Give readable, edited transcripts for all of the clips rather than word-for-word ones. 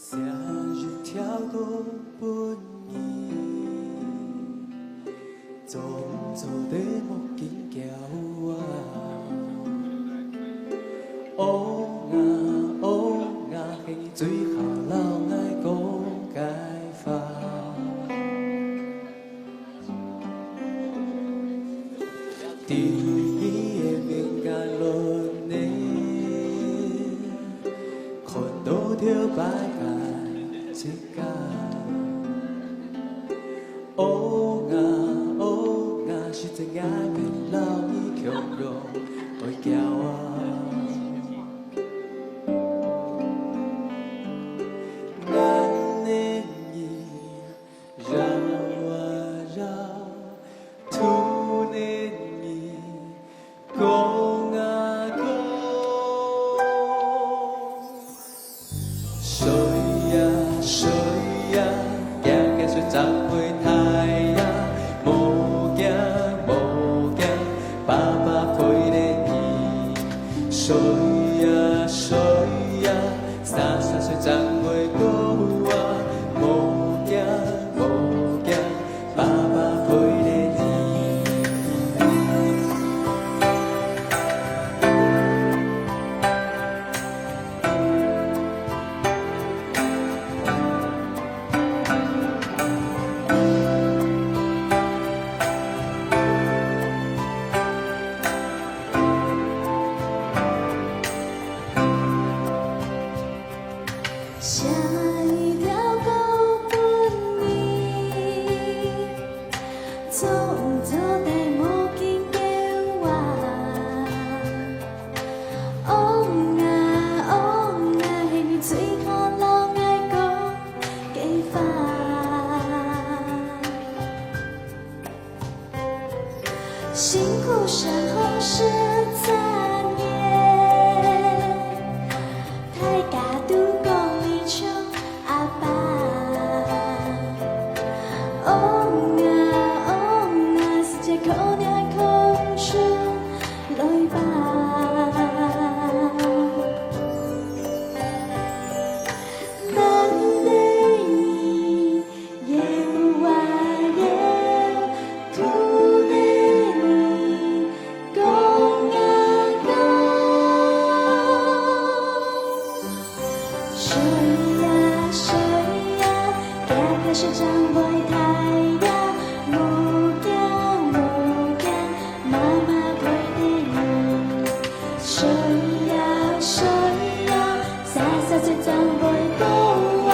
夏日跳过本意，做做地木紧叫我。乌鸦乌鸦，喺水下流爱讲解法。伫伊的面间轮呢，看到着白干一天。乌鸦乌鸦，是真爱变老伊强弱会叫我。咱的意绕啊绕，土的意讲啊讲。水呀水呀，行行水涨回太阳。无惊无惊，爸爸陪着你。水呀水呀，三三岁涨回过我。无惊无惊，爸爸陪着你。下一条高本你，走走在无尽的我。哦啊哦啊，迄年最好老爱讲计法。辛苦身后是残念，太假拄讲你像阿爸。哦啊哦啊，世界可能空出来吧。咱的意摇啊摇，土的你讲啊讲。水呀水呀，行行水涨袂太阳。无惊无惊，妈妈陪着你。水呀水呀，洒洒水涨袂过我。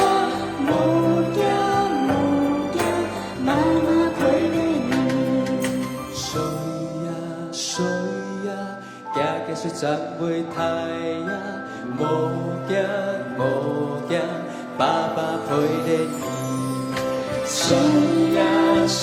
无惊无惊，妈妈陪着你。水呀水呀，行行水涨袂太阳。无惊无惊，爸爸陪着你。水呀水